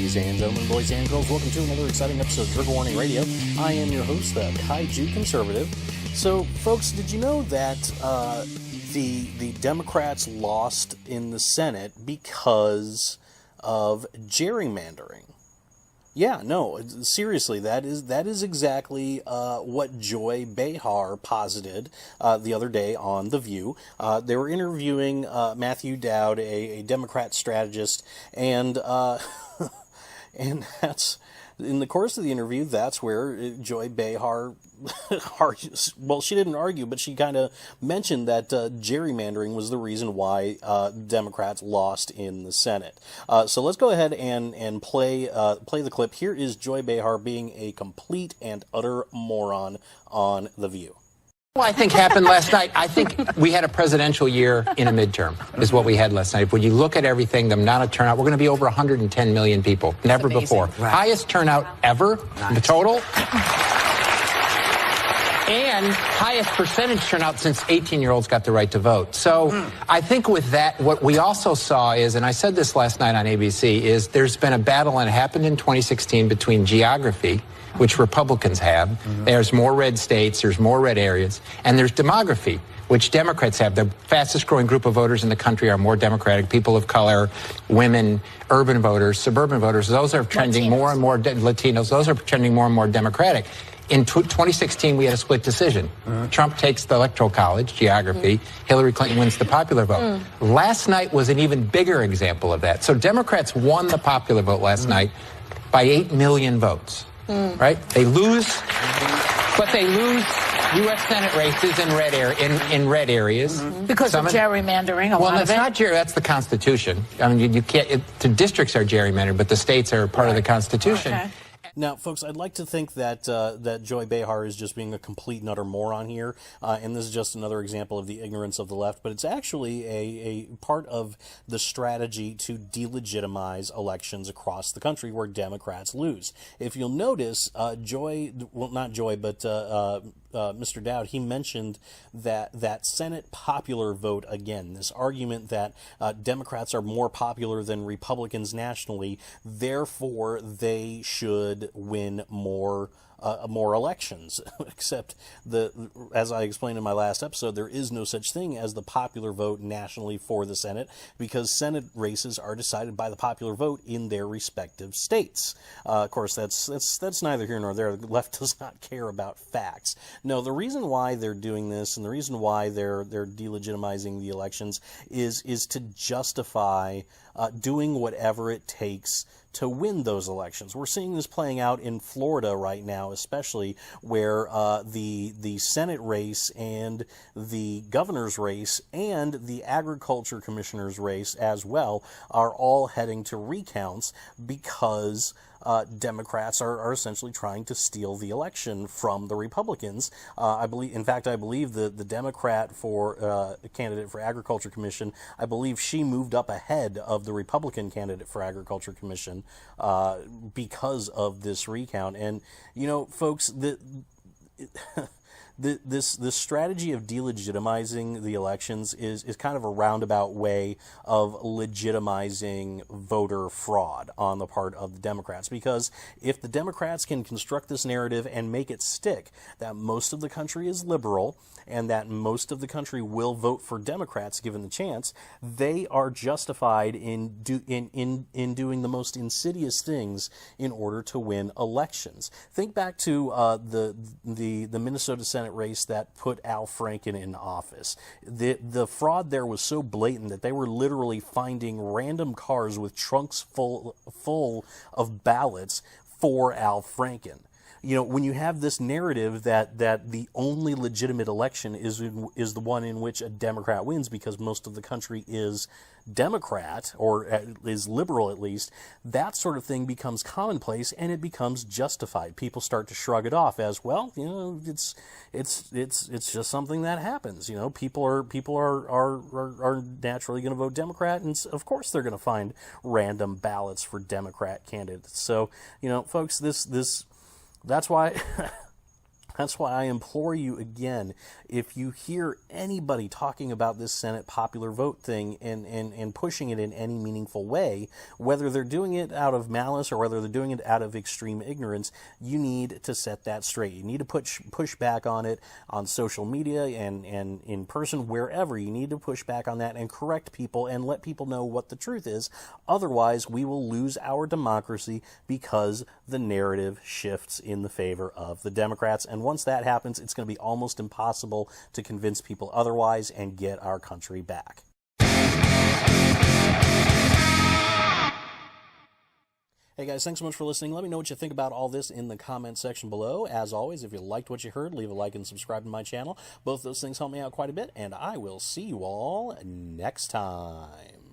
Ladies and gentlemen, boys and girls, welcome to another exciting episode of Trigger Warning Radio. I am your host, the Kaiju Conservative. So, folks, did you know that the Democrats lost in the Senate because of gerrymandering? Yeah, no, seriously, that is exactly what Joy Behar posited the other day on The View. They were interviewing Matthew Dowd, a Democrat strategist, and and that's, in the course of the interview, that's where Joy Behar argues. Well, she didn't argue, but she kind of mentioned that gerrymandering was the reason why Democrats lost in the Senate. So let's go ahead and play the clip. Here is Joy Behar being a complete and utter moron on The View. Well, I think happened last night. I think we had a presidential year in a midterm, is what we had last night. When you look at everything, the amount of turnout, we're going to be over 110 million people. Never before. Right. Highest turnout ever, the total. And highest percentage turnout since 18-year-olds got the right to vote. So I think with that, what we also saw is, and I said this last night on ABC, is there's been a battle, and it happened in 2016, between geography, which Republicans have. There's more red states, there's more red areas, and there's demography, which Democrats have. The fastest growing group of voters in the country are more Democratic, people of color, women, urban voters, suburban voters. Those are trending more and more, Latinos, those are trending more and more Democratic. In 2016, we had a split decision. Trump takes the Electoral College, geography. Hillary Clinton wins the popular vote. Last night was an even bigger example of that. So Democrats won the popular vote last night by 8 million votes, right? They lose, but they lose U.S. Senate races in red areas. Because of gerrymandering, well, that's not that's the Constitution. I mean, you can't, the districts are gerrymandered, but the states are part of the Constitution. Okay. Now, folks, I'd like to think that that Joy Behar is just being a complete and utter moron here, and this is just another example of the ignorance of the left, but it's actually a part of the strategy to delegitimize elections across the country where Democrats lose. If you'll notice, Mr. Dowd, he mentioned that Senate popular vote again, this argument that Democrats are more popular than Republicans nationally, therefore they should win more elections. Except, as I explained in my last episode, there is no such thing as the popular vote nationally for the Senate, because Senate races are decided by the popular vote in their respective states. Of course, that's neither here nor there. The left does not care about facts. No, the reason why they're doing this, and the reason why they're delegitimizing the elections, is to justify doing whatever it takes to win those elections. We're seeing this playing out in Florida right now, especially, where the Senate race and the governor's race and the agriculture commissioner's race as well are all heading to recounts because Democrats are essentially trying to steal the election from the Republicans. I believe the Democrat for candidate for Agriculture Commission, I believe she moved up ahead of the Republican candidate for Agriculture Commission because of this recount. And you know, folks, this strategy of delegitimizing the elections is kind of a roundabout way of legitimizing voter fraud on the part of the Democrats. Because if the Democrats can construct this narrative and make it stick that most of the country is liberal and that most of the country will vote for Democrats given the chance, they are justified in doing the most insidious things in order to win elections. Think back to the Minnesota Senate race that put Al Franken in office. The fraud there was so blatant that they were literally finding random cars with trunks full of ballots for Al Franken. You know, when you have this narrative that the only legitimate election is the one in which a Democrat wins because most of the country is Democrat, or is liberal at least, that sort of thing becomes commonplace and it becomes justified. People start to shrug it off as, well, you know, it's just something that happens. You know, people are naturally going to vote Democrat, and of course they're going to find random ballots for Democrat candidates. So, you know, folks, that's why That's why I implore you again, if you hear anybody talking about this Senate popular vote thing and pushing it in any meaningful way, whether they're doing it out of malice or whether they're doing it out of extreme ignorance, you need to set that straight. You need to push back on it on social media and in person, wherever. You need to push back on that and correct people and let people know what the truth is. Otherwise, we will lose our democracy because the narrative shifts in the favor of the Democrats. And once that happens, it's going to be almost impossible to convince people otherwise and get our country back. Hey guys, thanks so much for listening. Let me know what you think about all this in the comment section below. As always, if you liked what you heard, leave a like and subscribe to my channel. Both those things help me out quite a bit, and I will see you all next time.